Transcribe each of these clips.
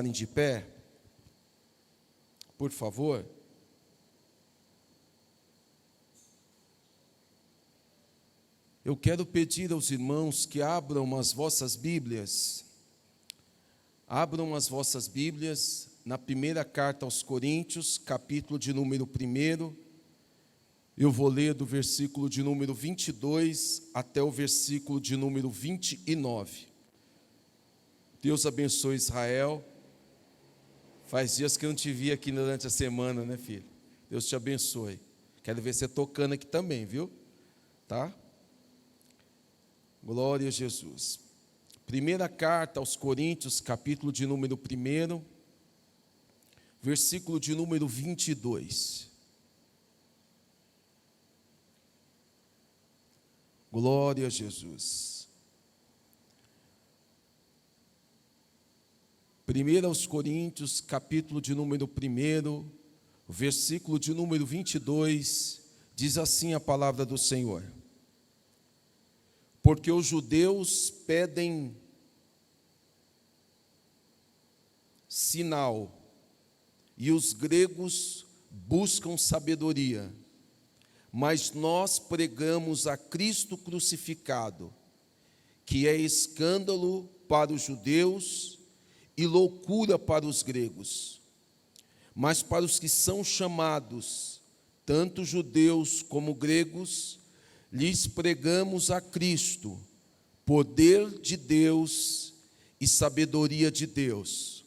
De pé, por favor. Eu quero pedir aos irmãos que abram as vossas Bíblias. Abram as vossas Bíblias na primeira carta aos Coríntios, capítulo de número 1. Eu vou ler do versículo de número 22 até o versículo de número 29. Deus abençoe Israel. Faz dias que eu não te vi aqui durante a semana, né, filho? Deus te abençoe. Quero ver você tocando aqui também, viu? Tá? Glória a Jesus. Primeira carta aos Coríntios, capítulo de número 1, versículo de número 22. Glória a Jesus. 1 aos Coríntios, capítulo de número 1, versículo de número 22, diz assim a palavra do Senhor: porque os judeus pedem sinal, e os gregos buscam sabedoria, mas nós pregamos a Cristo crucificado, que é escândalo para os judeus e loucura para os gregos. Mas para os que são chamados, tanto judeus como gregos, lhes pregamos a Cristo, poder de Deus e sabedoria de Deus.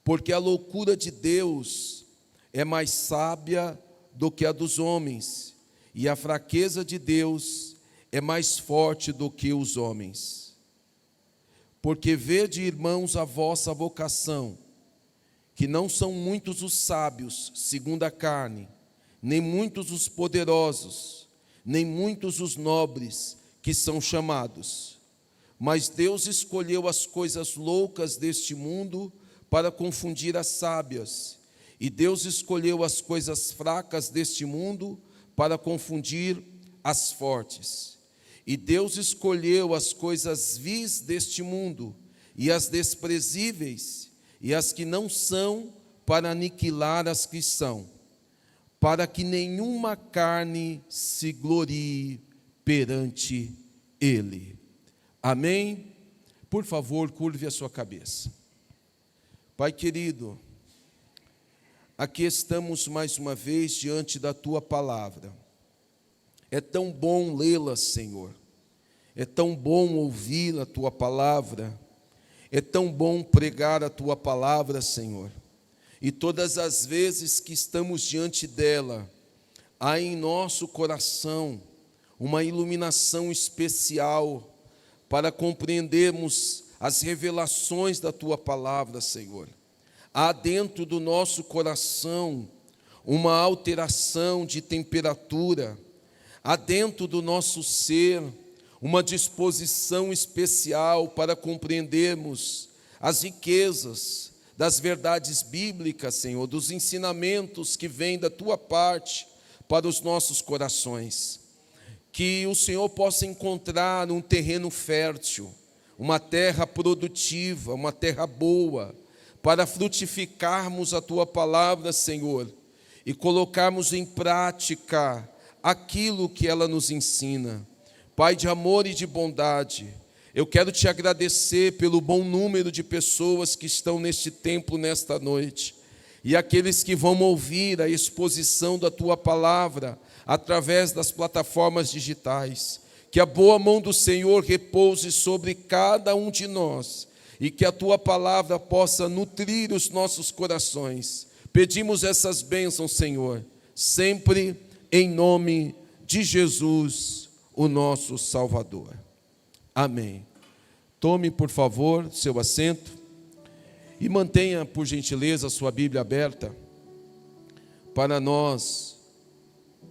Porque a loucura de Deus é mais sábia do que a dos homens, e a fraqueza de Deus é mais forte do que os homens. Porque vede, irmãos, a vossa vocação, que não são muitos os sábios, segundo a carne, nem muitos os poderosos, nem muitos os nobres que são chamados. Mas Deus escolheu as coisas loucas deste mundo para confundir as sábias, e Deus escolheu as coisas fracas deste mundo para confundir as fortes. E Deus escolheu as coisas vis deste mundo, e as desprezíveis, e as que não são, para aniquilar as que são, para que nenhuma carne se glorie perante Ele. Amém? Por favor, curve a sua cabeça. Pai querido, aqui estamos mais uma vez diante da Tua palavra. É tão bom lê-la, Senhor. É tão bom ouvir a Tua palavra. É tão bom pregar a Tua palavra, Senhor. E todas as vezes que estamos diante dela, há em nosso coração uma iluminação especial para compreendermos as revelações da Tua palavra, Senhor. Há dentro do nosso coração uma alteração de temperatura. Há dentro do nosso ser uma disposição especial para compreendermos as riquezas das verdades bíblicas, Senhor, dos ensinamentos que vêm da Tua parte para os nossos corações. Que o Senhor possa encontrar um terreno fértil, uma terra produtiva, uma terra boa, para frutificarmos a Tua palavra, Senhor, e colocarmos em prática aquilo que ela nos ensina. Pai de amor e de bondade, eu quero Te agradecer pelo bom número de pessoas que estão neste templo nesta noite, e aqueles que vão ouvir a exposição da Tua palavra através das plataformas digitais. Que a boa mão do Senhor repouse sobre cada um de nós, e que a Tua palavra possa nutrir os nossos corações. Pedimos essas bênçãos, Senhor, sempre em nome de Jesus, o nosso Salvador. Amém. Tome, por favor, seu assento e mantenha, por gentileza, a sua Bíblia aberta para nós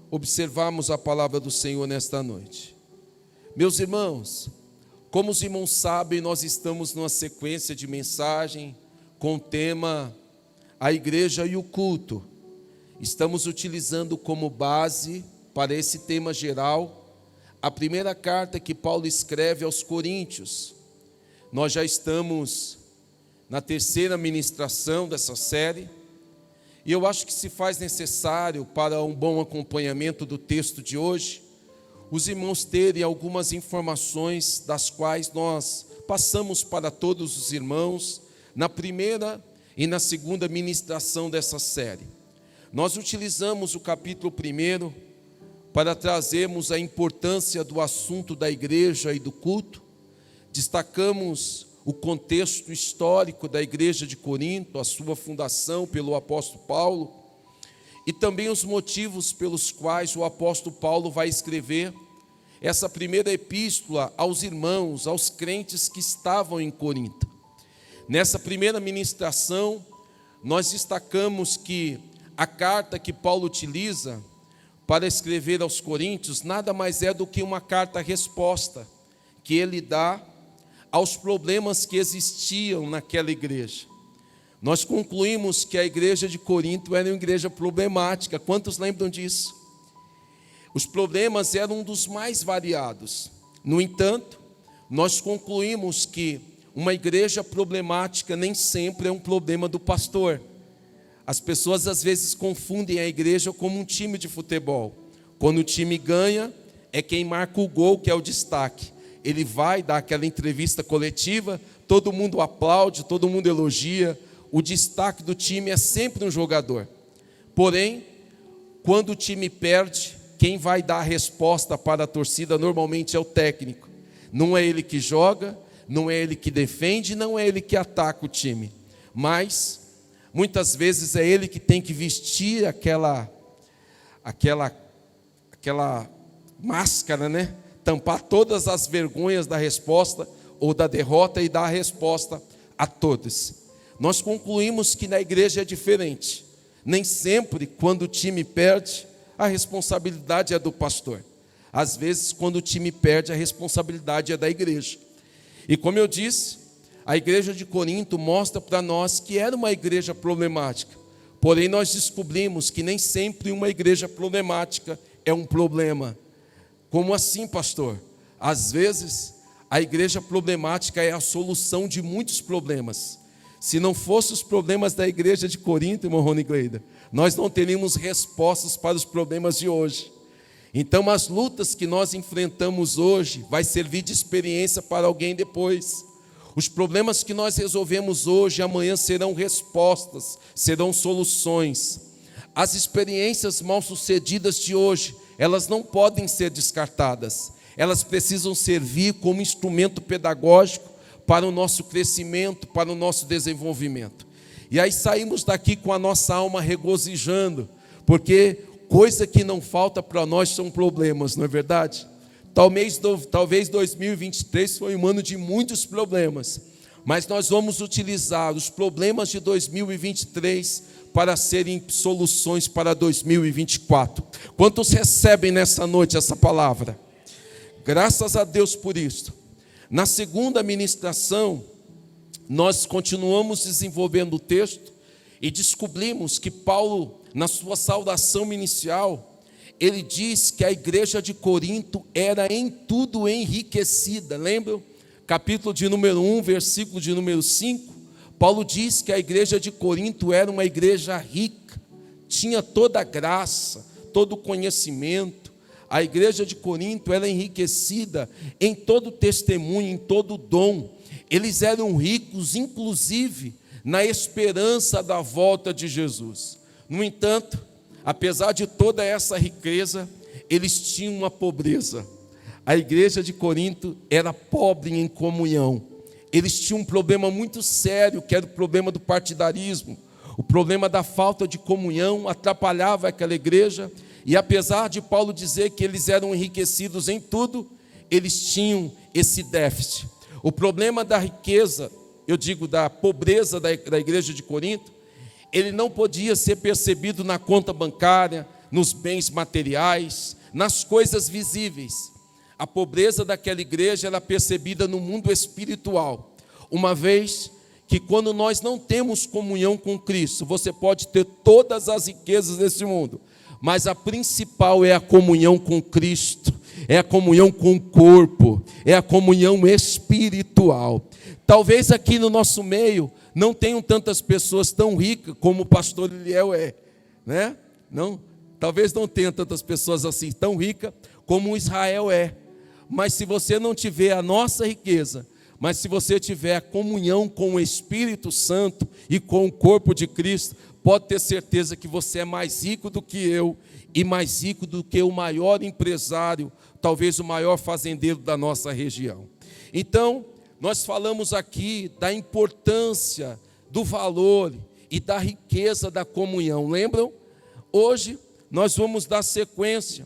observarmos a palavra do Senhor nesta noite. Meus irmãos, como os irmãos sabem, nós estamos numa sequência de mensagem com o tema A Igreja e o Culto. Estamos utilizando como base para esse tema geral a primeira carta que Paulo escreve aos Coríntios. Nós já estamos na terceira ministração dessa série, e eu acho que se faz necessário, para um bom acompanhamento do texto de hoje, os irmãos terem algumas informações das quais nós passamos para todos os irmãos na primeira e na segunda ministração dessa série. Nós utilizamos o capítulo 1 para trazermos a importância do assunto da igreja e do culto, destacamos o contexto histórico da igreja de Corinto, a sua fundação pelo apóstolo Paulo, e também os motivos pelos quais o apóstolo Paulo vai escrever essa primeira epístola aos irmãos, aos crentes que estavam em Corinto. Nessa primeira ministração, nós destacamos que a carta que Paulo utiliza para escrever aos coríntios nada mais é do que uma carta-resposta que ele dá aos problemas que existiam naquela igreja. Nós concluímos que a igreja de Corinto era uma igreja problemática. Quantos lembram disso? Os problemas eram um dos mais variados. No entanto, nós concluímos que uma igreja problemática nem sempre é um problema do pastor. As pessoas às vezes confundem a igreja como um time de futebol. Quando o time ganha, é quem marca o gol que é o destaque. Ele vai dar aquela entrevista coletiva, todo mundo aplaude, todo mundo elogia, o destaque do time é sempre um jogador. Porém, quando o time perde, quem vai dar a resposta para a torcida normalmente é o técnico. Não é ele que joga, não é ele que defende, não é ele que ataca o time, mas muitas vezes é ele que tem que vestir aquela máscara, né? Tampar todas as vergonhas da resposta ou da derrota e dar a resposta a todos. Nós concluímos que na igreja é diferente. Nem sempre, quando o time perde, a responsabilidade é do pastor. Às vezes, quando o time perde, a responsabilidade é da igreja. E como eu disse, a igreja de Corinto mostra para nós que era uma igreja problemática. Porém, nós descobrimos que nem sempre uma igreja problemática é um problema. Como assim, pastor? Às vezes, a igreja problemática é a solução de muitos problemas. Se não fossem os problemas da igreja de Corinto, irmão Rony Gleida, nós não teríamos respostas para os problemas de hoje. Então, as lutas que nós enfrentamos hoje vai servir de experiência para alguém depois. Os problemas que nós resolvemos hoje, amanhã serão respostas, serão soluções. As experiências mal-sucedidas de hoje, elas não podem ser descartadas. Elas precisam servir como instrumento pedagógico para o nosso crescimento, para o nosso desenvolvimento. E aí saímos daqui com a nossa alma regozijando, porque coisa que não falta para nós são problemas, não é verdade? Talvez 2023 foi um ano de muitos problemas, mas nós vamos utilizar os problemas de 2023 para serem soluções para 2024. Quantos recebem nessa noite essa palavra? Graças a Deus por isso. Na segunda ministração, nós continuamos desenvolvendo o texto e descobrimos que Paulo, na sua saudação inicial, ele diz que a igreja de Corinto era em tudo enriquecida. Lembram? Capítulo de número 1, versículo de número 5. Paulo diz que a igreja de Corinto era uma igreja rica, tinha toda a graça, todo o conhecimento. A igreja de Corinto era enriquecida em todo o testemunho, em todo o dom. Eles eram ricos, inclusive, na esperança da volta de Jesus. No entanto, apesar de toda essa riqueza, eles tinham uma pobreza. A igreja de Corinto era pobre em comunhão. Eles tinham um problema muito sério, que era o problema do partidarismo. O problema da falta de comunhão atrapalhava aquela igreja. E apesar de Paulo dizer que eles eram enriquecidos em tudo, eles tinham esse déficit. O problema da riqueza, eu digo da pobreza da igreja de Corinto, ele não podia ser percebido na conta bancária, nos bens materiais, nas coisas visíveis. A pobreza daquela igreja era percebida no mundo espiritual, uma vez que quando nós não temos comunhão com Cristo, você pode ter todas as riquezas desse mundo, mas a principal é a comunhão com Cristo. é a comunhão com o corpo, é a comunhão espiritual. Talvez aqui no nosso meio não tenham tantas pessoas tão ricas como o pastor Eliel é, né? Não, talvez não tenha tantas pessoas assim tão ricas como o Israel é. Mas se você não tiver a nossa riqueza, mas se você tiver a comunhão com o Espírito Santo e com o corpo de Cristo, pode ter certeza que você é mais rico do que eu e mais rico do que o maior empresário, talvez o maior fazendeiro da nossa região. Então, nós falamos aqui da importância, do valor e da riqueza da comunhão. Lembram? Hoje nós vamos dar sequência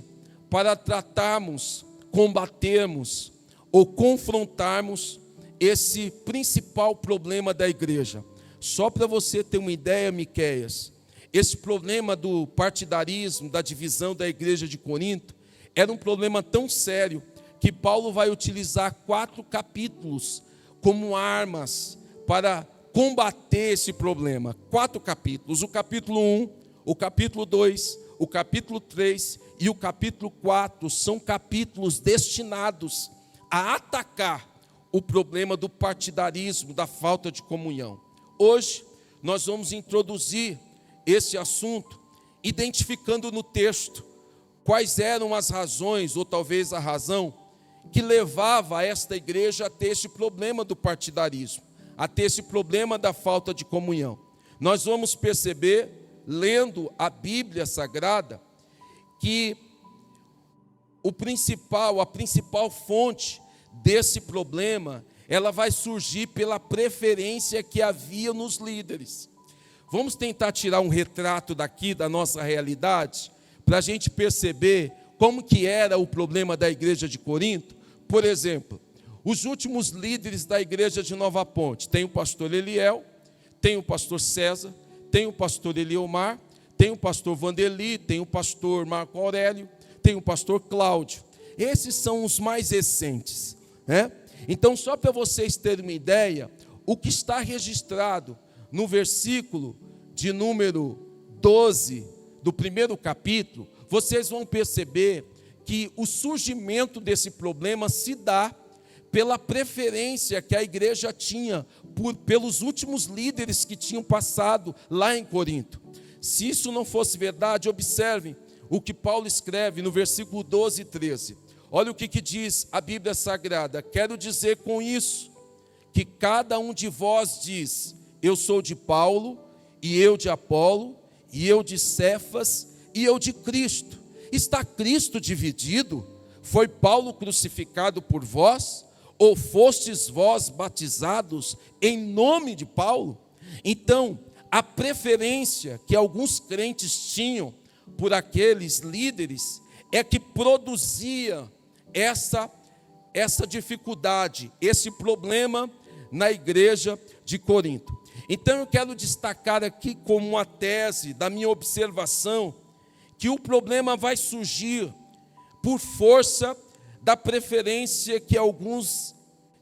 para tratarmos, combatermos ou confrontarmos esse principal problema da igreja. Só para você ter uma ideia, Miqueias, esse problema do partidarismo, da divisão da igreja de Corinto, era um problema tão sério que Paulo vai utilizar 4 capítulos como armas para combater esse problema. 4 capítulos, o capítulo 1, o capítulo 2, o capítulo 3 e o capítulo 4 são capítulos destinados a atacar o problema do partidarismo, da falta de comunhão. Hoje nós vamos introduzir esse assunto, identificando no texto quais eram as razões, ou talvez a razão, que levava esta igreja a ter esse problema do partidarismo, a ter esse problema da falta de comunhão. Nós vamos perceber, lendo a Bíblia Sagrada, que a principal fonte desse problema, ela vai surgir pela preferência que havia nos líderes. Vamos tentar tirar um retrato daqui da nossa realidade, para a gente perceber como que era o problema da igreja de Corinto. Por exemplo, os últimos líderes da igreja de Nova Ponte, tem o pastor Eliel, tem o pastor César, tem o pastor Eliomar, tem o pastor Vanderli, tem o pastor Marco Aurélio, tem o pastor Cláudio. Esses são os mais recentes, né? Então, só para vocês terem uma ideia, o que está registrado no versículo de número 12 do primeiro capítulo, vocês vão perceber que o surgimento desse problema se dá pela preferência que a igreja tinha pelos últimos líderes que tinham passado lá em Corinto. Se isso não fosse verdade, observem o que Paulo escreve no versículo 12 e 13. Olha o que diz a Bíblia Sagrada. Quero dizer com isso que cada um de vós diz: eu sou de Paulo, e eu de Apolo, e eu de Cefas, e eu de Cristo. Está Cristo dividido? Foi Paulo crucificado por vós? Ou fostes vós batizados em nome de Paulo? Então, a preferência que alguns crentes tinham por aqueles líderes é que produzia essa dificuldade, esse problema na igreja de Corinto. Então eu quero destacar aqui como uma tese da minha observação que o problema vai surgir por força da preferência que alguns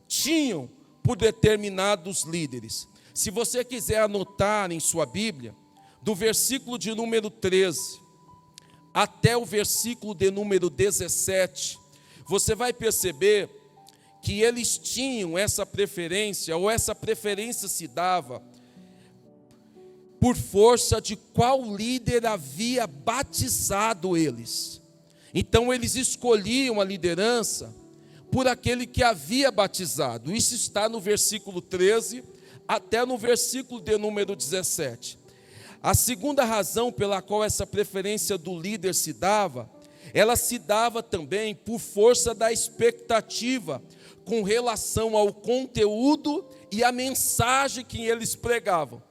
tinham por determinados líderes. Se você quiser anotar em sua Bíblia, do versículo de número 13 até o versículo de número 17, você vai perceber que eles tinham essa preferência, ou essa preferência se dava por força de qual líder havia batizado eles. Então eles escolhiam a liderança por aquele que havia batizado. Isso está no versículo 13 até no versículo de número 17. A segunda razão pela qual essa preferência do líder se dava, ela se dava também por força da expectativa com relação ao conteúdo e à mensagem que eles pregavam.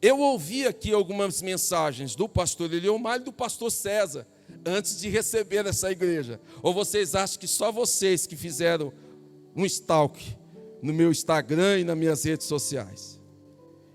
Eu ouvi aqui algumas mensagens do pastor Eliomar e do pastor César, antes de receber essa igreja. Ou vocês acham que só vocês que fizeram um stalk no meu Instagram e nas minhas redes sociais?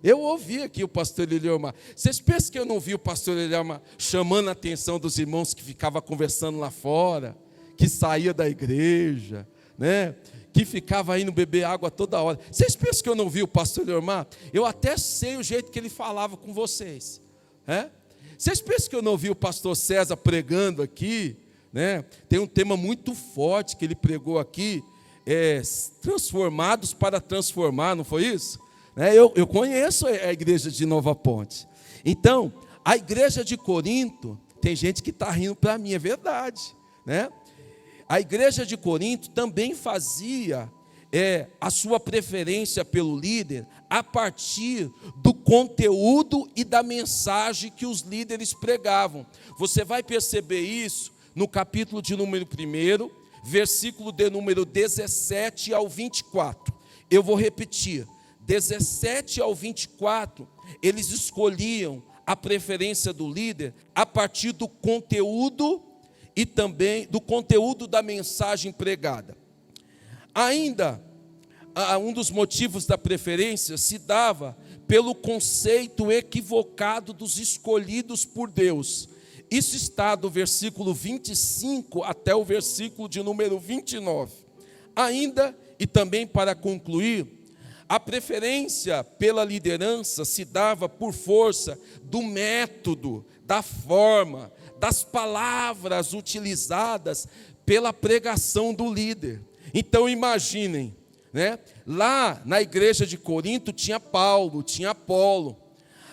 Eu ouvi aqui o pastor Eliomar. Vocês pensam que eu não vi o pastor Eliomar chamando a atenção dos irmãos que ficava conversando lá fora, que saía da igreja, né? Que ficava indo beber água toda hora? Vocês pensam que eu não vi o pastor Eliomar? Eu até sei o jeito que ele falava com vocês, né? Vocês pensam que eu não vi o pastor César pregando aqui, né? Tem um tema muito forte que ele pregou aqui, transformados para transformar, não foi isso? Eu conheço a igreja de Nova Ponte. Então, a igreja de Corinto, tem gente que está rindo para mim, é verdade, né? A igreja de Corinto também fazia a sua preferência pelo líder a partir do conteúdo e da mensagem que os líderes pregavam. Você vai perceber isso no capítulo de número 1, versículo de número 17 ao 24. Eu vou repetir, 17 ao 24, eles escolhiam a preferência do líder a partir do conteúdo e também do conteúdo da mensagem pregada. Ainda, um dos motivos da preferência se dava pelo conceito equivocado dos escolhidos por Deus. Isso está do versículo 25 até o versículo de número 29. Ainda, e também para concluir, a preferência pela liderança se dava por força do método, da forma, das palavras utilizadas pela pregação do líder. Então imaginem, né? Lá na igreja de Corinto tinha Paulo, tinha Apolo.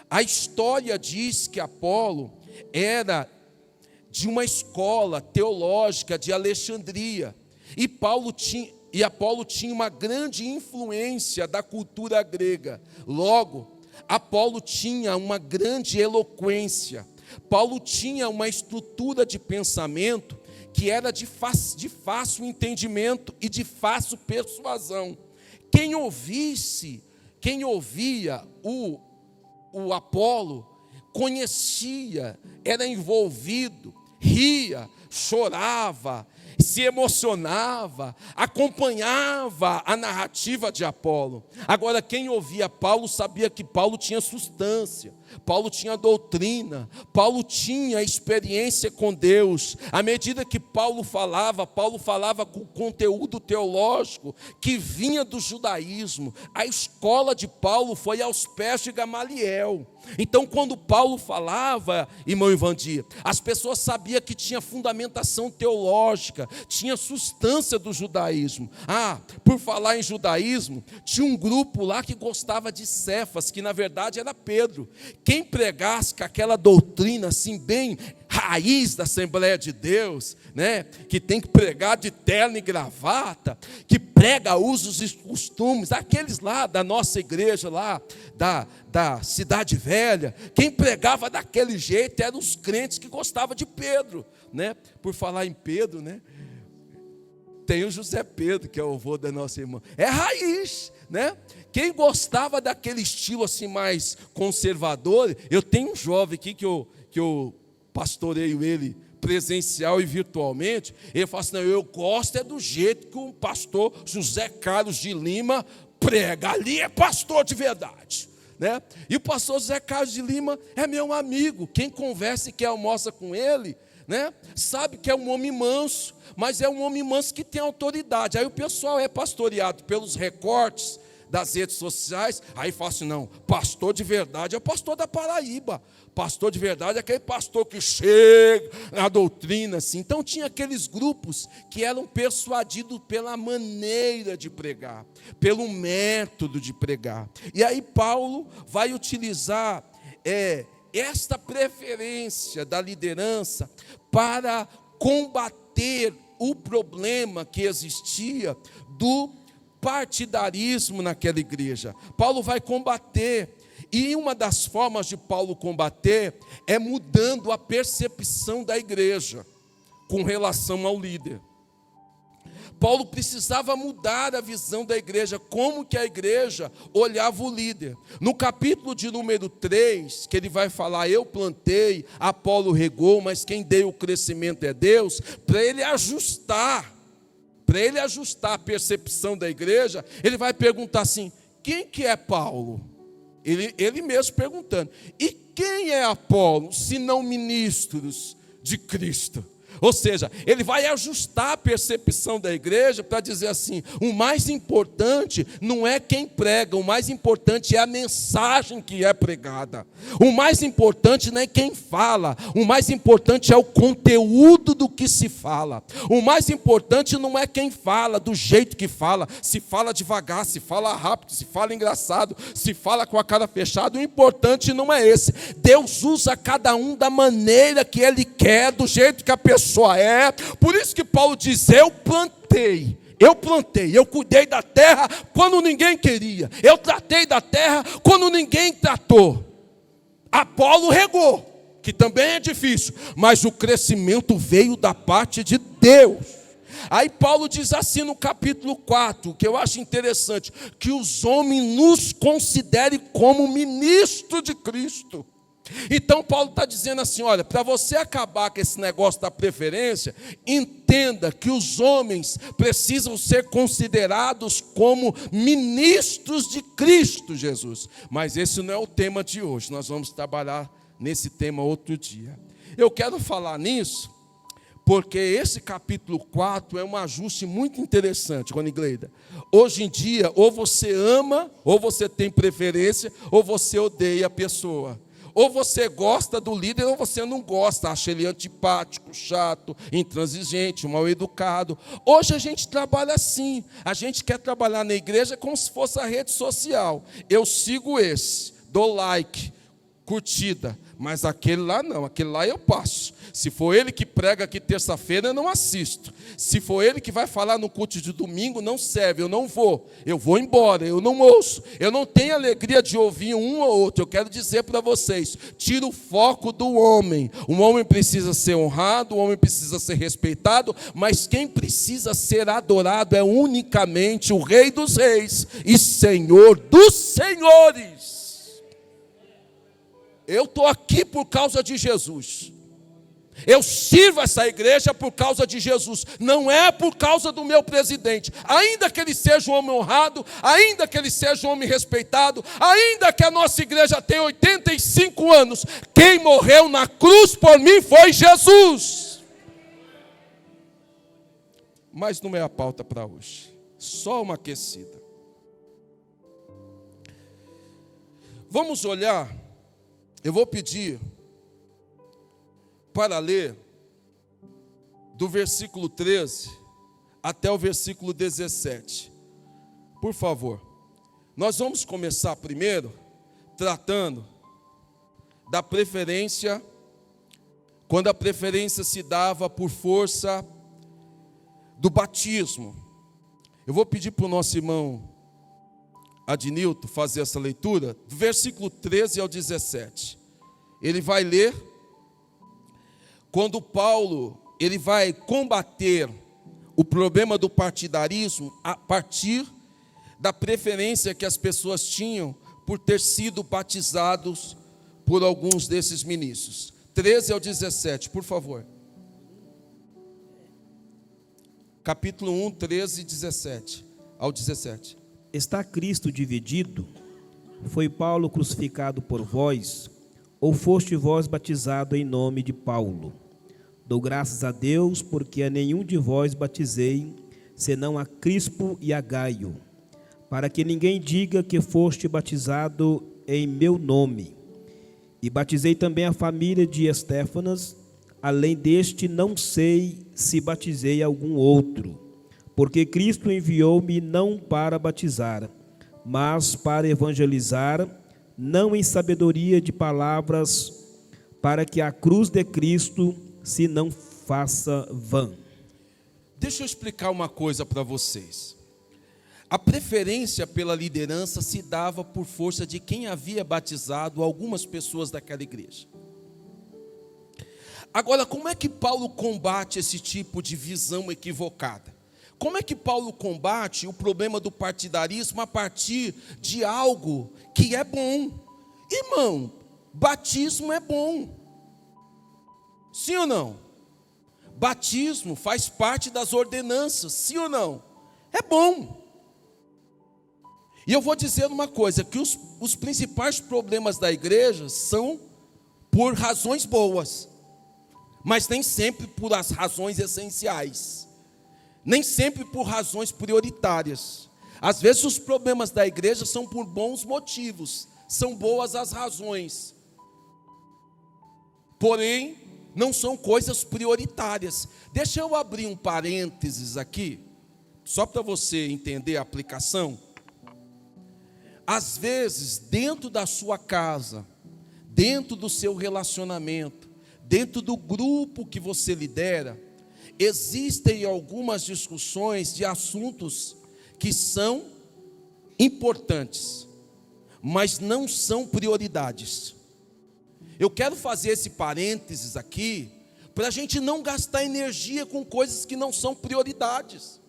A história diz que Apolo era de uma escola teológica de Alexandria, e Apolo tinha uma grande influência da cultura grega. Logo, Apolo tinha uma grande eloquência. Paulo tinha uma estrutura de pensamento que era de fácil entendimento e de fácil persuasão. Quem ouvia o Apolo, conhecia, era envolvido, ria, chorava, se emocionava, acompanhava a narrativa de Apolo. Agora, quem ouvia Paulo sabia que Paulo tinha substância, Paulo tinha doutrina, Paulo tinha experiência com Deus. À medida que Paulo falava com conteúdo teológico que vinha do judaísmo. A escola de Paulo foi aos pés de Gamaliel. Então, quando Paulo falava, irmão Ivandir, as pessoas sabiam que tinha fundamentação teológica, tinha substância do judaísmo. Por falar em judaísmo, tinha um grupo lá que gostava de Cefas, que na verdade era Pedro. Quem pregasse com aquela doutrina assim bem raiz da Assembleia de Deus, né, que tem que pregar de terno e gravata, que prega usos e costumes, aqueles lá da nossa igreja lá, da Cidade Velha, quem pregava daquele jeito eram os crentes que gostavam de Pedro, né? Por falar em Pedro, né? Tem o José Pedro, que é o avô da nossa irmã, é raiz, né? Quem gostava daquele estilo assim mais conservador, eu tenho um jovem aqui que eu pastoreio ele presencial e virtualmente, ele fala assim, não, eu gosto do jeito que o pastor José Carlos de Lima prega, ali é pastor de verdade, né? E o pastor José Carlos de Lima é meu amigo, quem conversa e quer almoça com ele, né, sabe que é um homem manso, mas é um homem manso que tem autoridade. Aí o pessoal é pastoreado pelos recortes das redes sociais, aí fala assim, não, pastor de verdade é o pastor da Paraíba, pastor de verdade é aquele pastor que chega na doutrina, assim. Então tinha aqueles grupos que eram persuadidos pela maneira de pregar, pelo método de pregar. E aí Paulo vai utilizar esta preferência da liderança para combater o problema que existia do partidarismo naquela igreja. Paulo vai combater, e uma das formas de Paulo combater é mudando a percepção da igreja com relação ao líder. Paulo precisava mudar a visão da igreja, como que a igreja olhava o líder. No capítulo de número 3, que ele vai falar, eu plantei, Apolo regou, mas quem deu o crescimento é Deus, para ele ajustar a percepção da igreja, ele vai perguntar assim, quem que é Paulo? Ele mesmo perguntando, e quem é Apolo, se não ministros de Cristo? Ou seja, ele vai ajustar a percepção da igreja para dizer assim: o mais importante não é quem prega, o mais importante é a mensagem que é pregada. O mais importante não é quem fala, o mais importante é o conteúdo do que se fala. O mais importante não é quem fala, do jeito que fala, se fala devagar, se fala rápido, se fala engraçado, se fala com a cara fechada. O importante não é esse. Deus usa cada um da maneira que Ele quer, do jeito que a pessoa é. Por isso que Paulo diz: eu plantei, eu cuidei da terra quando ninguém queria, eu tratei da terra quando ninguém tratou. Apolo regou, que também é difícil, mas o crescimento veio da parte de Deus. Aí Paulo diz assim no capítulo 4, que eu acho interessante: que os homens nos considerem como ministro de Cristo. Então Paulo está dizendo assim: olha, para você acabar com esse negócio da preferência, entenda que os homens precisam ser considerados como ministros de Cristo Jesus. Mas esse não é o tema de hoje, nós vamos trabalhar nesse tema outro dia. Eu quero falar nisso porque esse capítulo 4 é um ajuste muito interessante, Ronigleida. Hoje em dia, ou você ama, ou você tem preferência, ou você odeia a pessoa. Ou você gosta do líder, ou você não gosta, acha ele antipático, chato, intransigente, mal educado. Hoje a gente trabalha assim, a gente quer trabalhar na igreja como se fosse a rede social. Eu sigo esse, dou like, curtida, mas aquele lá não, aquele lá eu passo. Se for ele que prega aqui terça-feira, eu não assisto. Se for ele que vai falar no culto de domingo, não serve, eu não vou. Eu vou embora, eu não ouço. Eu não tenho alegria de ouvir um ou outro. Eu quero dizer para vocês: tira o foco do homem. O homem precisa ser honrado, o homem precisa ser respeitado, mas quem precisa ser adorado é unicamente o Rei dos Reis e Senhor dos Senhores. Eu estou aqui por causa de Jesus. Eu sirvo essa igreja por causa de Jesus, não é por causa do meu presidente. Ainda que ele seja um homem honrado, ainda que ele seja um homem respeitado, ainda que a nossa igreja tenha 85 anos, quem morreu na cruz por mim foi Jesus. Mas não é a pauta para hoje, só uma aquecida. Vamos olhar, eu vou pedir para ler do versículo 13 até o versículo 17. Por favor. Nós vamos começar primeiro tratando da preferência, quando a preferência se dava por força do batismo. Eu vou pedir para o nosso irmão Adnilton fazer essa leitura, do versículo 13 ao 17. Ele vai ler quando Paulo ele vai combater o problema do partidarismo a partir da preferência que as pessoas tinham por ter sido batizados por alguns desses ministros. 13 ao 17, por favor. Capítulo 1, 13 e 17 ao 17. Está Cristo dividido? Foi Paulo crucificado por vós? Ou foste vós batizado em nome de Paulo? Dou graças a Deus, porque a nenhum de vós batizei, senão a Crispo e a Gaio, para que ninguém diga que foste batizado em meu nome. E batizei também a família de Estéfanas, além deste não sei se batizei algum outro, porque Cristo enviou-me não para batizar, mas para evangelizar, não em sabedoria de palavras, para que a cruz de Cristo se não faça vã. Deixa eu explicar uma coisa para vocês. A preferência pela liderança se dava por força de quem havia batizado algumas pessoas daquela igreja. Agora, como é que Paulo combate esse tipo de visão equivocada? Como é que Paulo combate o problema do partidarismo a partir de algo que é bom? Irmão, batismo é bom. Sim ou não? Batismo faz parte das ordenanças, sim ou não? É bom. E eu vou dizer uma coisa, que os principais problemas da igreja são por razões boas. mas nem sempre por as razões essenciais, nem sempre por razões prioritárias. Às vezes os problemas da igreja são por bons motivos, são boas as razões, porém não são coisas prioritárias. Deixa eu abrir um parênteses aqui, só para você entender a aplicação. Às vezes, dentro da sua casa, dentro do seu relacionamento, dentro do grupo que você lidera, existem algumas discussões de assuntos que são importantes, mas não são prioridades. Eu quero fazer esse parênteses aqui, para a gente não gastar energia com coisas que não são prioridades.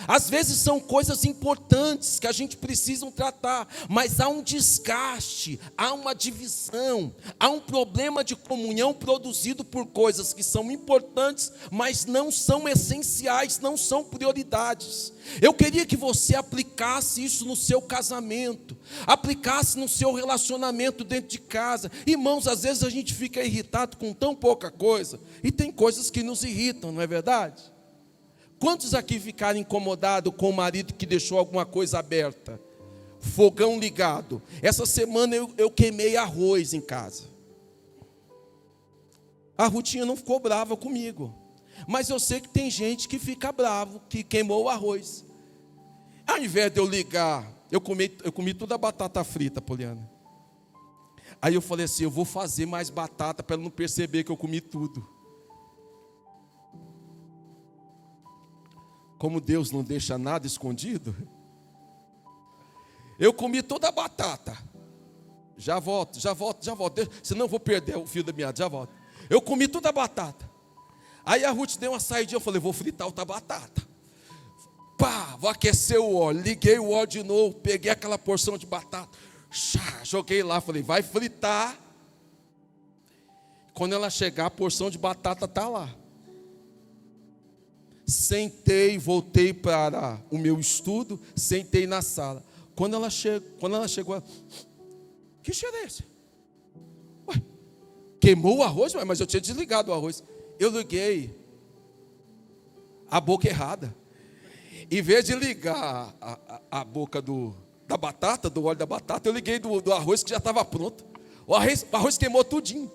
Às vezes são coisas importantes que a gente precisa tratar, mas há um desgaste, há uma divisão, há um problema de comunhão produzido por coisas que são importantes, mas não são essenciais, não são prioridades. Eu queria que você aplicasse isso no seu casamento, aplicasse no seu relacionamento dentro de casa. Irmãos, às vezes a gente fica irritado com tão pouca coisa, e tem coisas que nos irritam, não é verdade? Quantos aqui ficaram incomodados com o marido que deixou alguma coisa aberta? Fogão ligado. Essa semana eu queimei arroz em casa. A Rutinha não ficou brava comigo, mas eu sei que tem gente que fica bravo, que queimou o arroz. Ao invés de eu ligar, eu comi toda a batata frita, Poliana. Aí eu falei assim, eu vou fazer mais batata para ela não perceber que eu comi tudo. Como Deus não deixa nada escondido, eu comi toda a batata. Já volto. Senão eu vou perder o fio da meada, já volto. Eu comi toda a batata. Aí a Ruth deu uma saidinha, eu falei, vou fritar outra batata. Pá, vou aquecer o óleo. Liguei o óleo de novo, peguei aquela porção de batata, joguei lá, falei, vai fritar. Quando ela chegar, a porção de batata está lá. Sentei, voltei para o meu estudo, sentei na sala. Quando ela chegou, que cheiro é esse? Ué, queimou o arroz? Mas eu tinha desligado o arroz. Eu liguei a boca errada. Em vez de ligar a boca da batata, do óleo da batata, eu liguei do arroz que já estava pronto. O arroz queimou tudinho.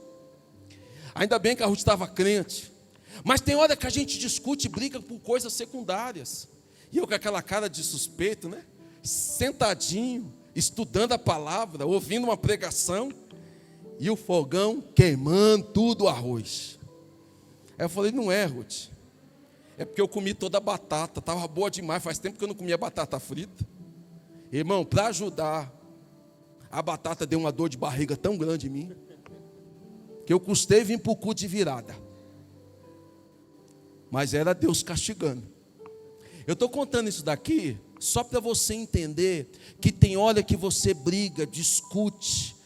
Ainda bem que a Ruth estava crente. Mas tem hora que a gente discute e briga por coisas secundárias. E eu com aquela cara de suspeito, né? Sentadinho, estudando a palavra, ouvindo uma pregação, e o fogão queimando tudo o arroz. Aí eu falei, não é, Ruth. É porque eu comi toda a batata, estava boa demais, faz tempo que eu não comia batata frita. Irmão, para ajudar, a batata deu uma dor de barriga tão grande em mim, que eu custei vir para o culto de virada. Mas era Deus castigando. Eu estou contando isso daqui só para você entender que tem hora que você briga, discute,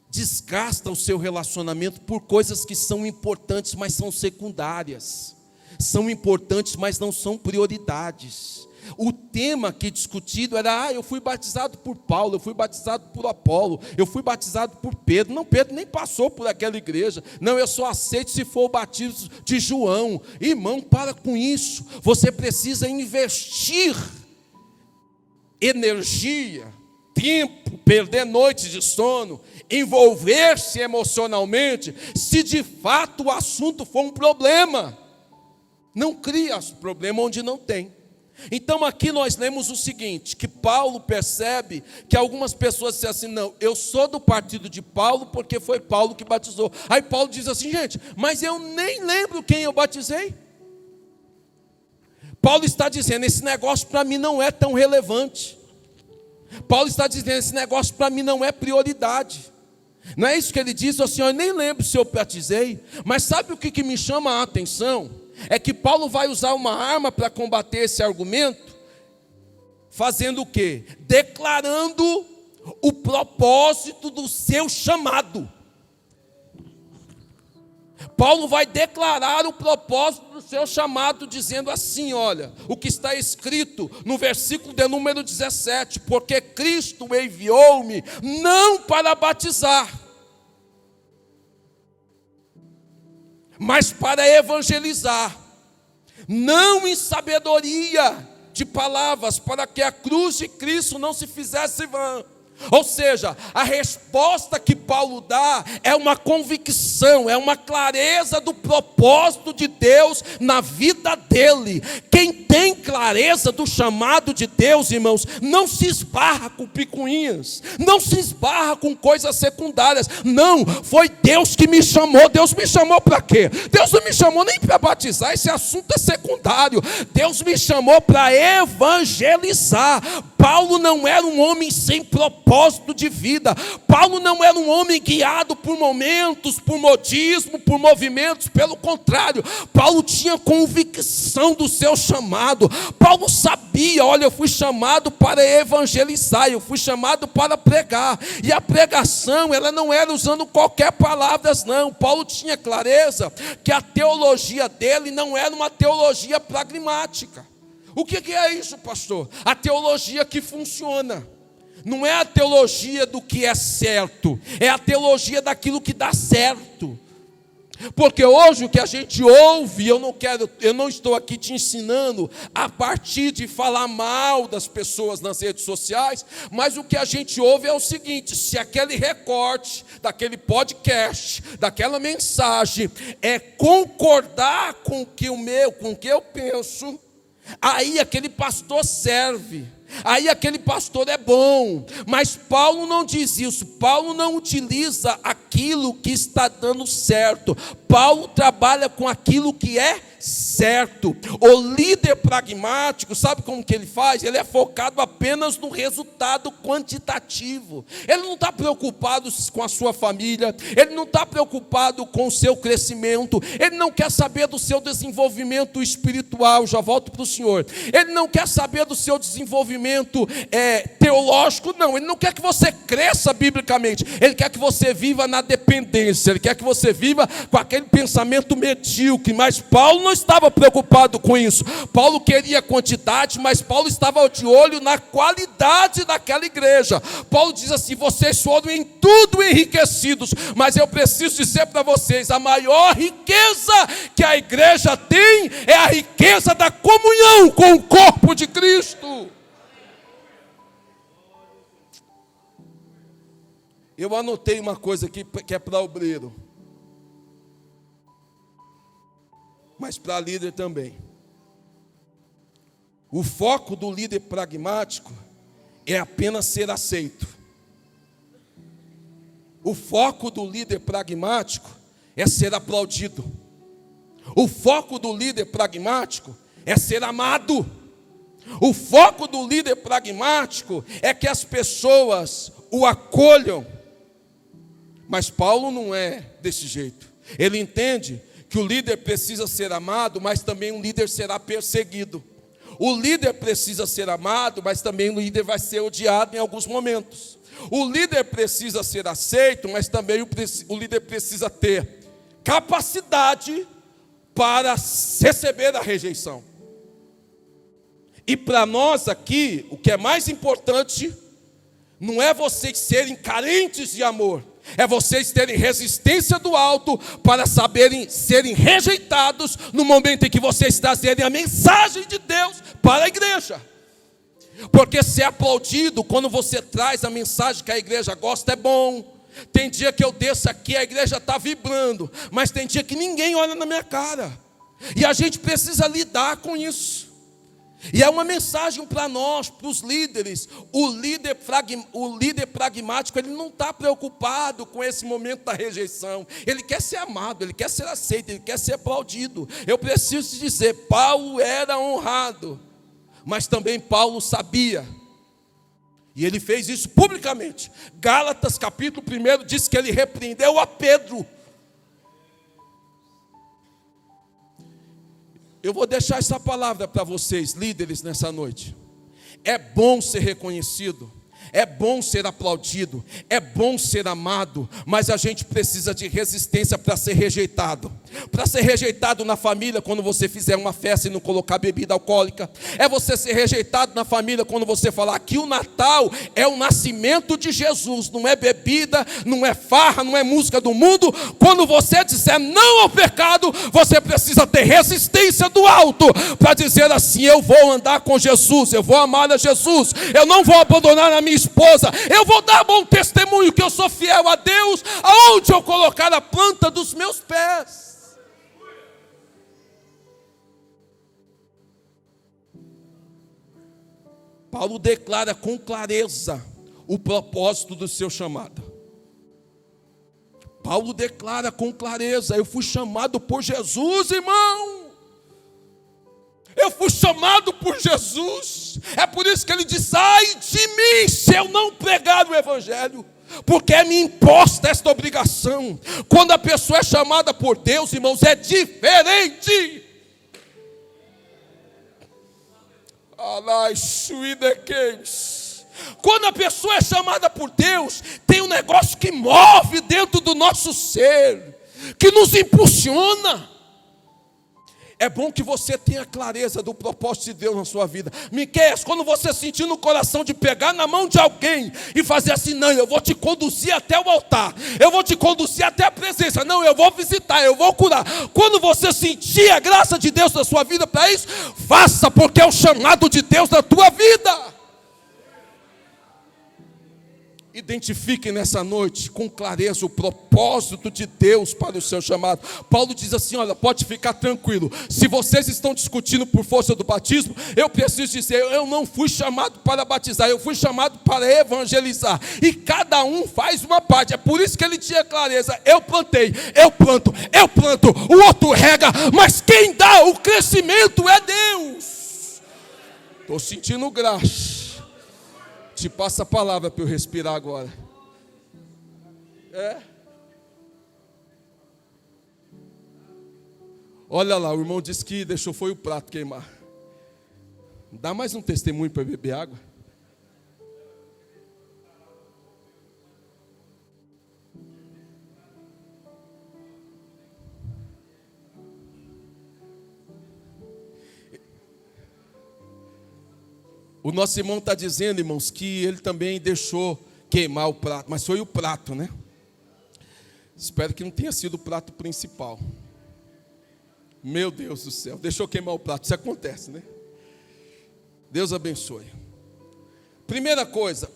desgasta o seu relacionamento por coisas que são importantes, mas são secundárias. São importantes, mas não são prioridades. O tema aqui discutido era, eu fui batizado por Paulo, eu fui batizado por Apolo, eu fui batizado por Pedro. Não, Pedro nem passou por aquela igreja. Não, eu só aceito se for o batismo de João. Irmão, para com isso. Você precisa investir energia, tempo, perder noites de sono, envolver-se emocionalmente, se de fato o assunto for um problema. Não cria problema onde não tem. Então aqui nós lemos o seguinte, que Paulo percebe que algumas pessoas dizem assim, não, eu sou do partido de Paulo porque foi Paulo que batizou. Aí Paulo diz assim, gente, mas eu nem lembro quem eu batizei. Paulo está dizendo, esse negócio para mim não é tão relevante. Paulo está dizendo, esse negócio para mim não é prioridade. Não é isso que ele diz, assim, eu nem lembro se eu batizei, mas sabe o que me chama a atenção? É que Paulo vai usar uma arma para combater esse argumento, fazendo o quê? Declarando o propósito do seu chamado. Paulo vai declarar o propósito do seu chamado, dizendo assim, olha, o que está escrito no versículo de número 17, porque Cristo enviou-me não para batizar, mas para evangelizar, não em sabedoria de palavras, para que a cruz de Cristo não se fizesse vã. Ou seja, a resposta que Paulo dá é uma convicção, é uma clareza do propósito de Deus na vida dele. Quem tem clareza do chamado de Deus, irmãos, não se esbarra com picuinhas, não se esbarra com coisas secundárias. Não, foi Deus que me chamou. Deus me chamou para quê? Deus não me chamou nem para batizar, esse assunto é secundário. Deus me chamou para evangelizar. Paulo não era um homem sem propósito de vida. Paulo não era um homem guiado por momentos, por modismo, por movimentos. Pelo contrário, Paulo tinha convicção do seu chamado. Paulo sabia, olha, eu fui chamado para evangelizar, eu fui chamado para pregar. E a pregação, ela não era usando qualquer palavras, não. Paulo tinha clareza que a teologia dele não era uma teologia pragmática. O que é isso, pastor? A teologia que funciona. Não é a teologia do que é certo, é a teologia daquilo que dá certo. Porque hoje o que a gente ouve, eu não estou aqui te ensinando a partir de falar mal das pessoas nas redes sociais, mas o que a gente ouve é o seguinte: se aquele recorte daquele podcast, daquela mensagem é concordar com o que eu penso, aí aquele pastor serve, aí aquele pastor é bom. Mas Paulo não diz isso. Paulo não utiliza aquilo que está dando certo. Paulo trabalha com aquilo que é certo. O líder pragmático, sabe como que ele faz? Ele é focado apenas no resultado quantitativo. Ele não está preocupado com a sua família, ele não está preocupado com o seu crescimento, ele não quer saber do seu desenvolvimento espiritual. Já volto para o Senhor. Ele não quer saber do seu desenvolvimento teológico, não. Ele não quer que você cresça biblicamente, ele quer que você viva na dependência, ele quer que você viva com aquele pensamento medíocre. Mas Paulo não estava preocupado com isso. Paulo queria quantidade, mas Paulo estava de olho na qualidade daquela igreja. Paulo diz assim: vocês foram em tudo enriquecidos, mas eu preciso dizer para vocês, a maior riqueza que a igreja tem é a riqueza da comunhão com o corpo de Cristo. Eu anotei uma coisa aqui que é para obreiro, mas para líder também. O foco do líder pragmático é apenas ser aceito. O foco do líder pragmático é ser aplaudido. O foco do líder pragmático é ser amado. O foco do líder pragmático é que as pessoas o acolham. Mas Paulo não é desse jeito. Ele entende que o líder precisa ser amado, mas também o líder será perseguido. O líder precisa ser amado, mas também o líder vai ser odiado em alguns momentos. O líder precisa ser aceito, mas também o líder precisa ter capacidade para receber a rejeição. E para nós aqui, o que é mais importante não é vocês serem carentes de amor, é vocês terem resistência do alto para serem rejeitados no momento em que vocês trazerem a mensagem de Deus para a igreja. Porque ser aplaudido quando você traz a mensagem que a igreja gosta é bom. Tem dia que eu desço aqui, a igreja está vibrando, mas tem dia que ninguém olha na minha cara. E a gente precisa lidar com isso. E é uma mensagem para nós, para os líderes. O líder pragmático, ele não está preocupado com esse momento da rejeição. Ele quer ser amado, ele quer ser aceito, ele quer ser aplaudido. Eu preciso te dizer, Paulo era honrado, mas também Paulo sabia. E ele fez isso publicamente. Gálatas capítulo 1 diz que ele repreendeu a Pedro. Eu vou deixar essa palavra para vocês, líderes, nessa noite. É bom ser reconhecido, É bom ser aplaudido, é bom ser amado, mas a gente precisa de resistência para ser rejeitado. Para ser rejeitado na família quando você fizer uma festa e não colocar bebida alcoólica. É você ser rejeitado na família quando você falar que o Natal é o nascimento de Jesus. Não é bebida, não é farra, não é música do mundo. Quando você disser não ao pecado, você precisa ter resistência do alto para dizer assim: eu vou andar com Jesus, eu vou amar a Jesus, eu não vou abandonar a minha esposa, eu vou dar bom testemunho que eu sou fiel a Deus aonde eu colocar a planta dos meus pés. Paulo declara com clareza o propósito do seu chamado. Paulo declara com clareza: eu fui chamado por Jesus, irmão. Eu fui chamado por Jesus. É por isso que ele diz: ai de mim se eu não pregar o evangelho, porque é me imposta esta obrigação. Quando a pessoa é chamada por Deus, irmãos, é diferente. Quando a pessoa é chamada por Deus, tem um negócio que move dentro do nosso ser, que nos impulsiona. É bom que você tenha clareza do propósito de Deus na sua vida. Miqueias, quando você sentir no coração de pegar na mão de alguém e fazer assim: não, eu vou te conduzir até o altar, eu vou te conduzir até a presença, não, eu vou visitar, eu vou curar. Quando você sentir a graça de Deus na sua vida para isso, faça, porque é o chamado de Deus na tua vida. Identifique nessa noite com clareza o propósito de Deus para o seu chamado. Paulo diz assim: olha, pode ficar tranquilo. Se vocês estão discutindo por força do batismo, eu preciso dizer, eu não fui chamado para batizar, eu fui chamado para evangelizar. E cada um faz uma parte. É por isso que ele tinha clareza: eu plantei, eu planto, o outro rega, mas quem dá o crescimento é Deus. Estou sentindo graça. Te passa a palavra para eu respirar agora. Olha lá, o irmão disse que deixou foi o prato queimar. Dá mais um testemunho para beber água. O nosso irmão está dizendo, irmãos, que ele também deixou queimar o prato, mas foi o prato, né? Espero que não tenha sido o prato principal. Meu Deus do céu, deixou queimar o prato, isso acontece, né? Deus abençoe. Primeira coisa,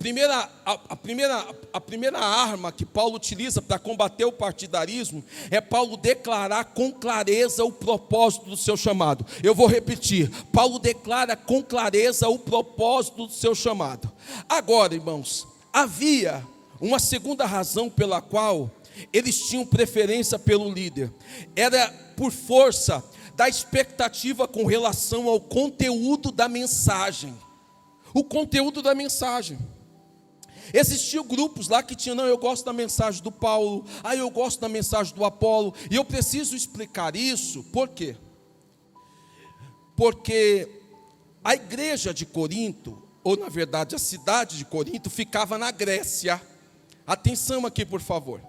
a primeira arma que Paulo utiliza para combater o partidarismo é Paulo declarar com clareza o propósito do seu chamado. Eu vou repetir: Paulo declara com clareza o propósito do seu chamado. Agora, irmãos, havia uma segunda razão pela qual eles tinham preferência pelo líder. Era por força da expectativa com relação ao conteúdo da mensagem. O conteúdo da mensagem. Existiam grupos lá que tinham: não, eu gosto da mensagem do Paulo, eu gosto da mensagem do Apolo. E eu preciso explicar isso, por quê? Porque a igreja de Corinto, ou na verdade a cidade de Corinto, ficava na Grécia. Atenção aqui, por favor.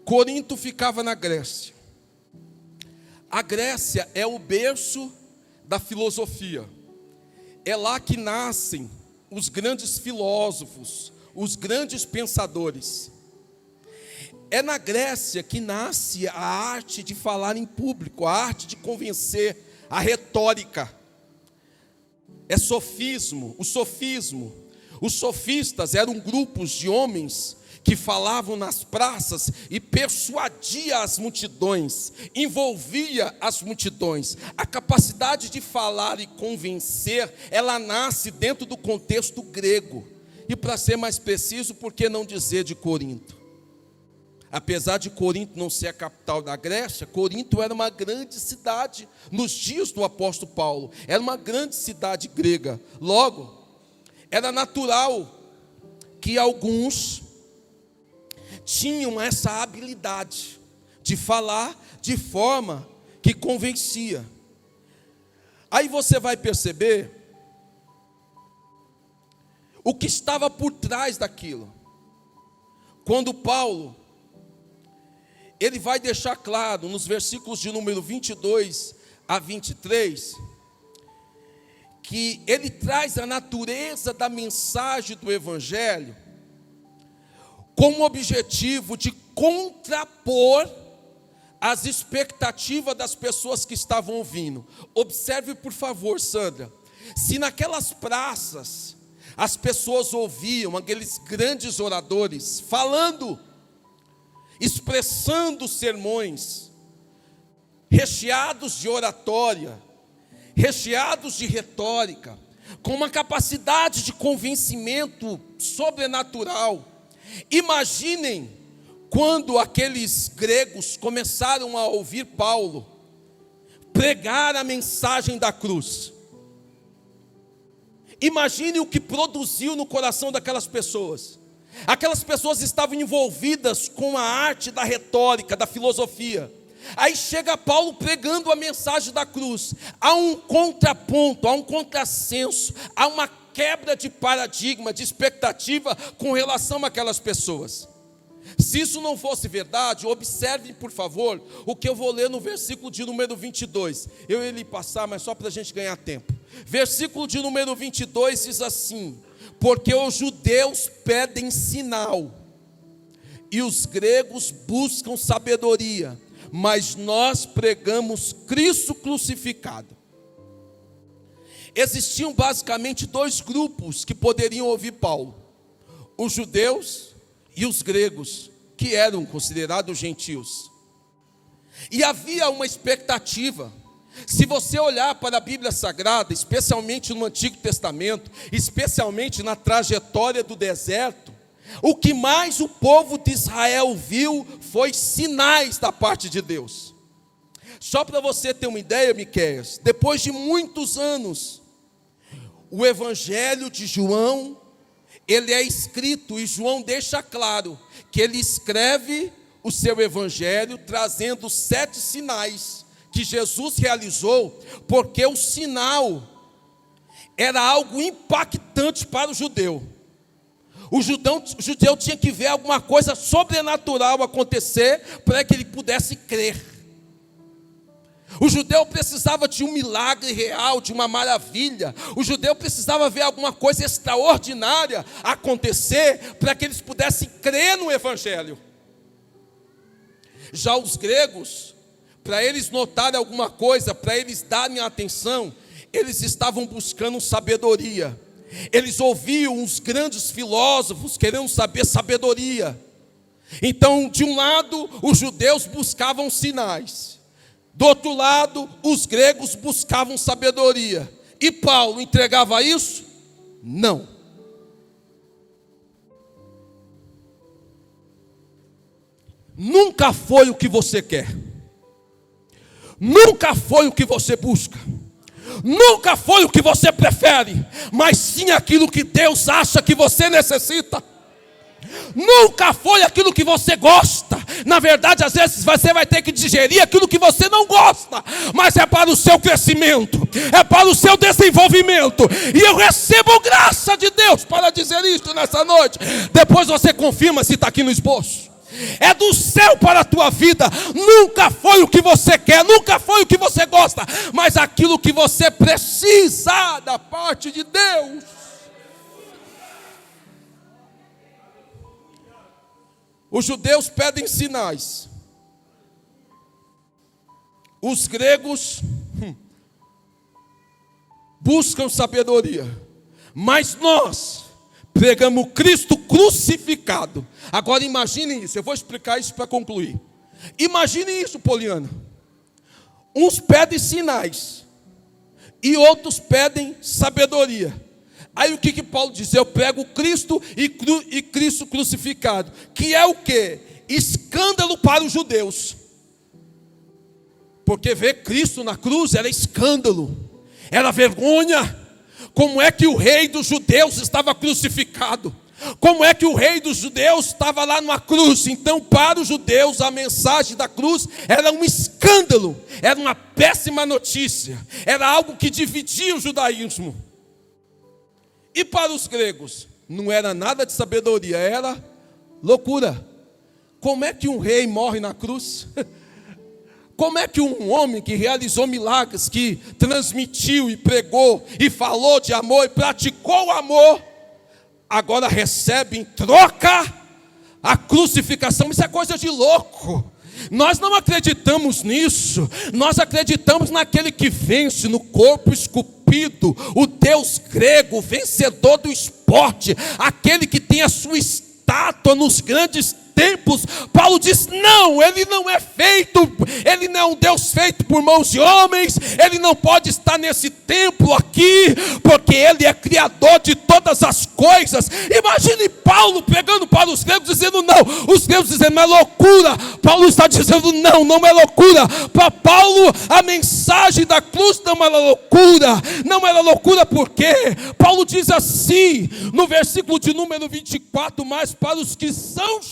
Corinto ficava na Grécia. A Grécia é o berço da filosofia. É lá que nascem os grandes filósofos, os grandes pensadores. É na Grécia que nasce a arte de falar em público, a arte de convencer, a retórica. É sofismo, o sofismo. Os sofistas eram grupos de homens que falavam nas praças e persuadia as multidões, envolvia as multidões. A capacidade de falar e convencer, ela nasce dentro do contexto grego. E para ser mais preciso, por que não dizer de Corinto? Apesar de Corinto não ser a capital da Grécia, Corinto era uma grande cidade nos dias do apóstolo Paulo. Era uma grande cidade grega. Logo, era natural que alguns tinham essa habilidade de falar de forma que convencia. Aí você vai perceber o que estava por trás daquilo. Quando Paulo, ele vai deixar claro nos versículos de número 22 a 23, que ele traz a natureza da mensagem do Evangelho com o objetivo de contrapor as expectativas das pessoas que estavam ouvindo. Observe, por favor, Sandra, se naquelas praças as pessoas ouviam aqueles grandes oradores falando, expressando sermões, recheados de oratória, recheados de retórica, com uma capacidade de convencimento sobrenatural. Imaginem quando aqueles gregos começaram a ouvir Paulo pregar a mensagem da cruz. Imagine o que produziu no coração daquelas pessoas. Aquelas pessoas estavam envolvidas com a arte da retórica, da filosofia. Aí chega Paulo pregando a mensagem da cruz. Há um contraponto, há um contrassenso, há uma quebra de paradigma, de expectativa com relação àquelas pessoas. Se isso não fosse verdade, observe, por favor, o que eu vou ler no versículo de número 22. Eu ia lhe passar, mas só para a gente ganhar tempo. Versículo de número 22 diz assim: porque os judeus pedem sinal, e os gregos buscam sabedoria, mas nós pregamos Cristo crucificado. Existiam basicamente dois grupos que poderiam ouvir Paulo: os judeus e os gregos, que eram considerados gentios. E havia uma expectativa. Se você olhar para a Bíblia Sagrada, especialmente no Antigo Testamento, especialmente na trajetória do deserto, o que mais o povo de Israel viu foi sinais da parte de Deus. Só para você ter uma ideia, Miqueias, depois de muitos anos, o Evangelho de João, ele é escrito, e João deixa claro que ele escreve o seu Evangelho trazendo 7 sinais que Jesus realizou, porque o sinal era algo impactante para o judeu. O judeu tinha que ver alguma coisa sobrenatural acontecer para que ele pudesse crer. O judeu precisava de um milagre real, de uma maravilha. O judeu precisava ver alguma coisa extraordinária acontecer para que eles pudessem crer no Evangelho. Já os gregos, para eles notarem alguma coisa, para eles darem atenção, eles estavam buscando sabedoria. Eles ouviam os grandes filósofos querendo saber sabedoria. Então, de um lado, os judeus buscavam sinais. Do outro lado, os gregos buscavam sabedoria. E Paulo entregava isso? Não. Nunca foi o que você quer. Nunca foi o que você busca. Nunca foi o que você prefere. Mas sim aquilo que Deus acha que você necessita. Nunca foi aquilo que você gosta. Na verdade, às vezes você vai ter que digerir aquilo que você não gosta, mas é para o seu crescimento, é para o seu desenvolvimento. E eu recebo graça de Deus para dizer isto nessa noite. Depois você confirma se está aqui no esboço. É do céu para a tua vida. Nunca foi o que você quer, nunca foi o que você gosta, mas aquilo que você precisa da parte de Deus. Os judeus pedem sinais. Os gregos buscam sabedoria. Mas nós pregamos Cristo crucificado. Agora imagine isso, eu vou explicar isso para concluir. Imagine isso, Poliana. Uns pedem sinais e outros pedem sabedoria. Aí o que Paulo diz? Eu prego Cristo e Cristo crucificado. Que é o quê? Escândalo para os judeus. Porque ver Cristo na cruz era escândalo, era vergonha. Como é que o rei dos judeus estava crucificado? Como é que o rei dos judeus estava lá numa cruz? Então, para os judeus, a mensagem da cruz era um escândalo, era uma péssima notícia, era algo que dividia o judaísmo. E para os gregos? não era nada de sabedoria, era loucura. Como é que um rei morre na cruz? Como é que um homem que realizou milagres, que transmitiu e pregou e falou de amor e praticou o amor, agora recebe em troca a crucificação? Isso é coisa de louco. Nós não acreditamos nisso. Nós acreditamos naquele que vence no corpo esculpido, o Deus grego, o vencedor do esporte, aquele que tem a sua estátua nos grandes templos. Paulo diz: não, ele não é feito, ele não é um Deus feito por mãos de homens, ele não pode estar nesse templo aqui, porque ele é criador de todas as coisas. Imagine Paulo pegando para os gregos dizendo não, os gregos dizendo é loucura. Paulo está dizendo não, não é loucura. Para Paulo a mensagem da cruz não era loucura. Não era loucura porque Paulo diz assim no versículo de número 24: mas para os que são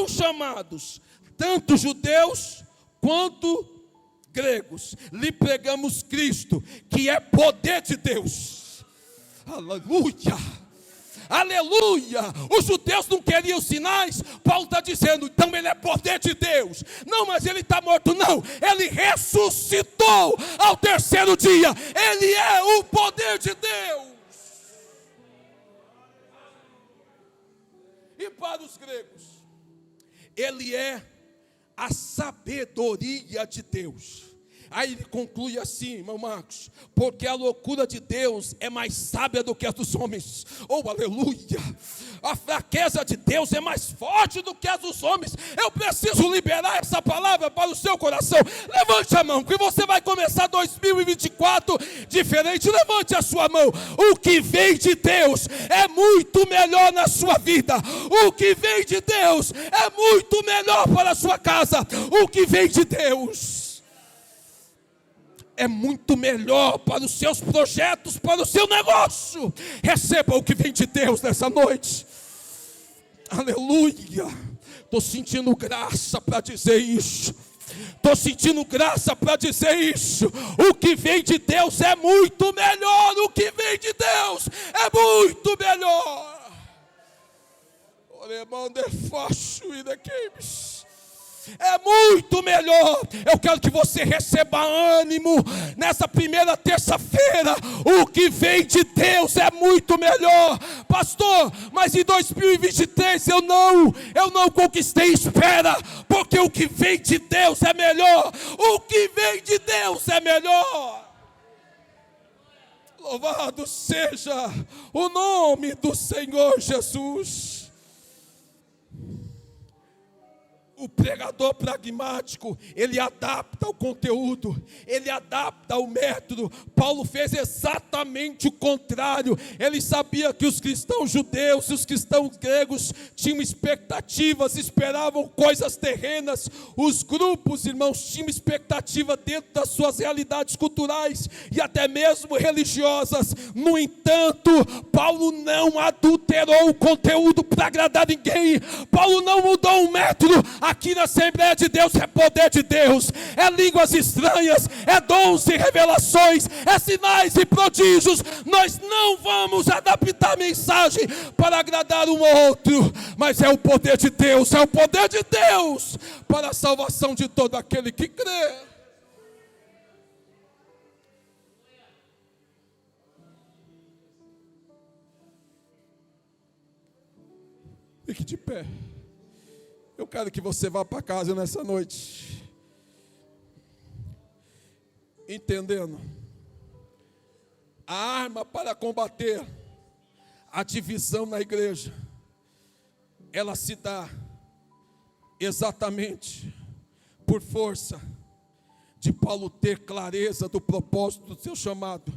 chamados, tanto judeus quanto gregos, lhe pregamos Cristo, que é poder de Deus. Aleluia, aleluia. Os judeus não queriam sinais. Paulo está dizendo, então ele é poder de Deus. Não, mas ele está morto. Não, ele ressuscitou ao terceiro dia. Ele é o poder de Deus. E para os gregos, ele é a sabedoria de Deus. Aí ele conclui assim, irmão Marcos: porque a loucura de Deus é mais sábia do que a dos homens. Oh, aleluia! A fraqueza de Deus é mais forte do que a dos homens. Eu preciso liberar essa palavra para o seu coração. Levante a mão, que você vai começar 2024 diferente. Levante a sua mão. O que vem de Deus é muito melhor na sua vida. O que vem de Deus é muito melhor para a sua casa. O que vem de Deus é muito melhor para os seus projetos, para o seu negócio. Receba o que vem de Deus nessa noite. Aleluia. Estou sentindo graça para dizer isso. Estou sentindo graça para dizer isso. O que vem de Deus é muito melhor. O que vem de Deus é muito melhor. É muito melhor. Eu quero que você receba ânimo nessa primeira terça-feira. O que vem de Deus é muito melhor. Pastor, mas em 2023 eu não conquistei. Espera, porque o que vem de Deus é melhor. O que vem de Deus é melhor. Louvado seja o nome do Senhor Jesus. O pregador pragmático, ele adapta o conteúdo, ele adapta o método. Paulo fez exatamente o contrário. Ele sabia que os cristãos judeus e os cristãos gregos tinham expectativas, esperavam coisas terrenas. Os grupos, irmãos, tinham expectativa dentro das suas realidades culturais e até mesmo religiosas. No entanto, Paulo não adulterou o conteúdo para agradar ninguém. Paulo não mudou o método. Aqui na Assembleia de Deus é poder de Deus, é línguas estranhas, é dons e revelações, é sinais e prodígios. Nós não vamos adaptar a mensagem para agradar um ou outro, mas é o poder de Deus, é o poder de Deus para a salvação de todo aquele que crê. Fique de pé. Eu quero que você vá para casa nessa noite entendendo: a arma para combater a divisão na igreja, ela se dá exatamente por força de Paulo ter clareza do propósito do seu chamado,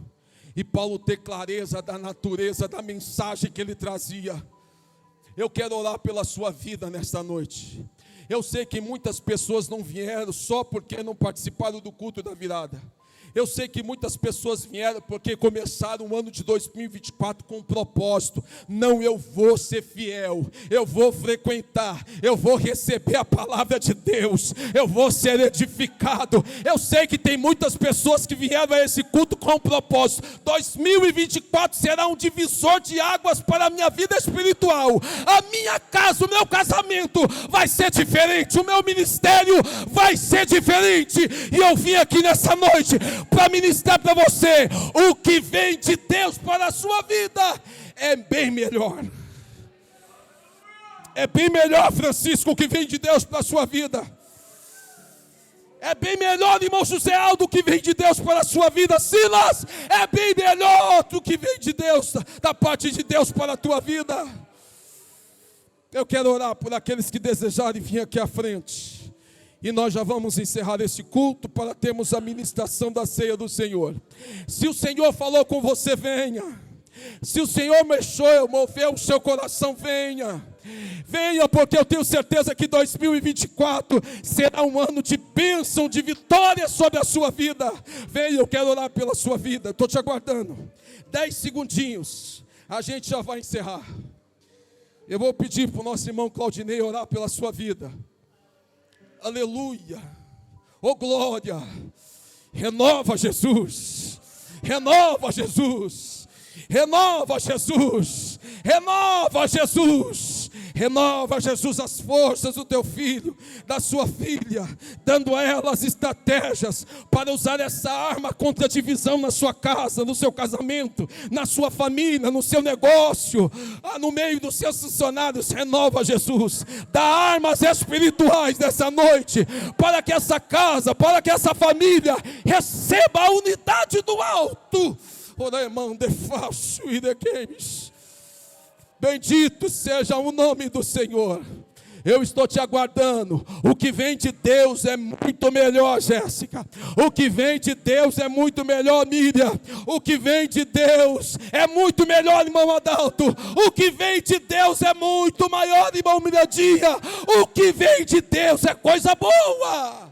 e Paulo ter clareza da natureza da mensagem que ele trazia. Eu quero orar pela sua vida nesta noite. Eu sei que muitas pessoas não vieram só porque não participaram do culto da virada. Eu sei que muitas pessoas vieram porque começaram o ano de 2024 com um propósito. Não, eu vou ser fiel, eu vou frequentar, eu vou receber a palavra de Deus, eu vou ser edificado. Eu sei que tem muitas pessoas que vieram a esse culto com um propósito. 2024 será um divisor de águas para a minha vida espiritual. A minha casa, o meu casamento vai ser diferente, o meu ministério vai ser diferente. E eu vim aqui nessa noite para ministrar para você: o que vem de Deus para a sua vida é bem melhor. É bem melhor, Francisco, o que vem de Deus para a sua vida. É bem melhor, irmão José Aldo, o que vem de Deus para a sua vida. Silas, é bem melhor do que vem de Deus, da parte de Deus para a tua vida. Eu quero orar por aqueles que desejarem vir aqui à frente. E nós já vamos encerrar esse culto para termos a ministração da ceia do Senhor. Se o Senhor falou com você, venha. Se o Senhor moveu o seu coração, venha. Venha, porque eu tenho certeza que 2024 será um ano de bênção, de vitória sobre a sua vida. Venha, eu quero orar pela sua vida. Estou te aguardando. 10 segundinhos, a gente já vai encerrar. Eu vou pedir para o nosso irmão Claudinei orar pela sua vida. Aleluia, oh glória, renova Jesus, renova Jesus, renova Jesus, renova Jesus, renova Jesus as forças do teu filho, da sua filha, dando a elas estratégias para usar essa arma contra a divisão na sua casa, no seu casamento, na sua família, no seu negócio, no meio dos seus funcionários. Renova Jesus, dá armas espirituais nessa noite, para que essa casa, para que essa família receba a unidade do alto. Oremão de falso e de games. Bendito seja o nome do Senhor. Eu estou te aguardando. O que vem de Deus é muito melhor, Jéssica. O que vem de Deus é muito melhor, Miriam. O que vem de Deus é muito melhor, irmão Adalto. O que vem de Deus é muito maior, irmão Miradinha. O que vem de Deus é coisa boa.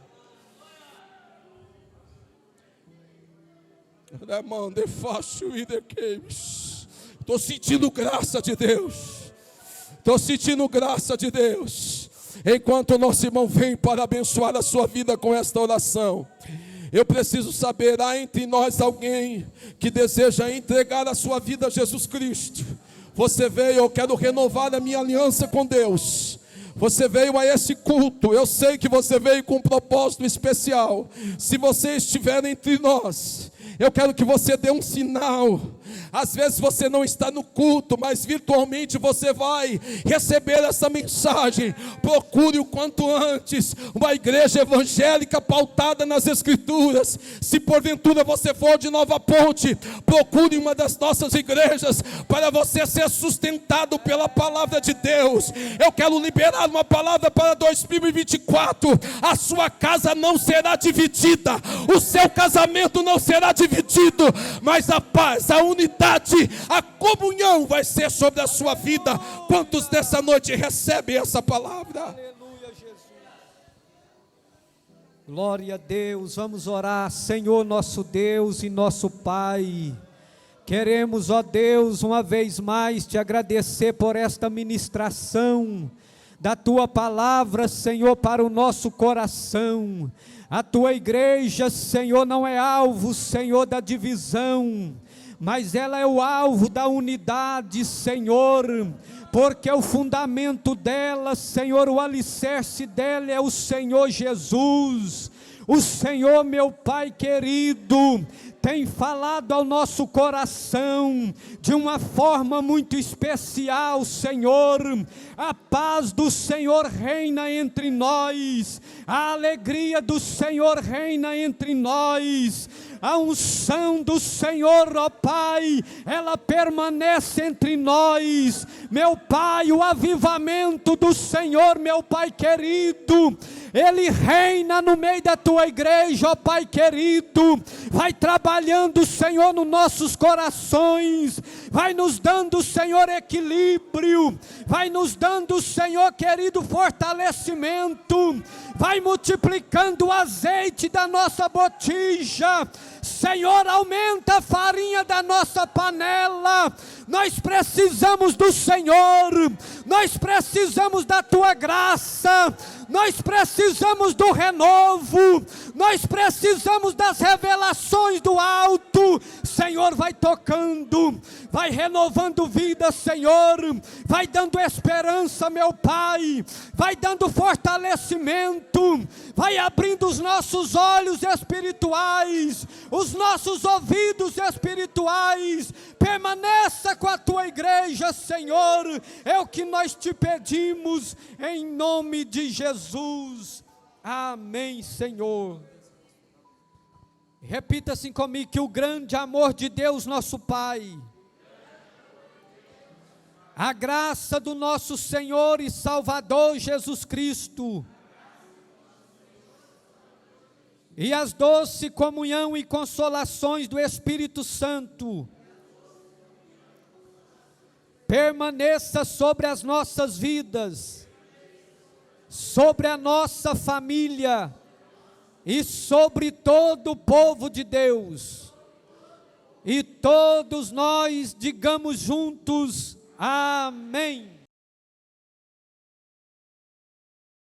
Estou sentindo graça de Deus. Estou sentindo graça de Deus. Enquanto o nosso irmão vem para abençoar a sua vida com esta oração, eu preciso saber: há entre nós alguém que deseja entregar a sua vida a Jesus Cristo? Você veio: eu quero renovar a minha aliança com Deus. Você veio a esse culto, eu sei que você veio com um propósito especial. Se você estiver entre nós, eu quero que você dê um sinal. Às vezes você não está no culto, mas virtualmente você vai receber essa mensagem. Procure o quanto antes uma igreja evangélica pautada nas Escrituras. Se porventura você for de Nova Ponte, procure uma das nossas igrejas para você ser sustentado pela palavra de Deus. Eu quero liberar uma palavra para 2024. A sua casa não será dividida, o seu casamento não será dividido, mas a paz, a unidade, a comunhão vai ser sobre a sua vida. Quantos nessa noite recebem essa palavra? Aleluia, Jesus. Glória a Deus. Vamos orar. Senhor nosso Deus e nosso Pai, queremos, ó Deus, uma vez mais te agradecer por esta ministração da tua palavra, Senhor, para o nosso coração. A tua igreja, Senhor, não é alvo, Senhor, da divisão, mas ela é o alvo da unidade, Senhor, porque o fundamento dela, Senhor, o alicerce dela é o Senhor Jesus. O Senhor, meu Pai querido, tem falado ao nosso coração de uma forma muito especial, Senhor. A paz do Senhor reina entre nós, a alegria do Senhor reina entre nós, a unção do Senhor, ó Pai, ela permanece entre nós, meu Pai. O avivamento do Senhor, meu Pai querido, ele reina no meio da tua igreja, ó Pai querido. Vai trabalhar trabalhando, Senhor, nos nossos corações, vai nos dando, Senhor, equilíbrio, vai nos dando, Senhor querido, fortalecimento, vai multiplicando o azeite da nossa botija, Senhor, aumenta a farinha da nossa panela. Nós precisamos do Senhor, nós precisamos da Tua graça, nós precisamos do renovo, nós precisamos das revelações do alto. Senhor, vai tocando, vai renovando vida, Senhor, vai dando esperança, meu Pai, vai dando fortalecimento, vai abrindo os nossos olhos espirituais, os nossos ouvidos espirituais. Permaneça com a Tua igreja, Senhor, é o que nós te pedimos, em nome de Jesus, amém, Senhor. Repita assim comigo, que o grande amor de Deus nosso Pai, a graça do nosso Senhor e Salvador Jesus Cristo, e as doce comunhão e consolações do Espírito Santo, permaneça sobre as nossas vidas, sobre a nossa família e sobre todo o povo de Deus. E todos nós digamos juntos, amém.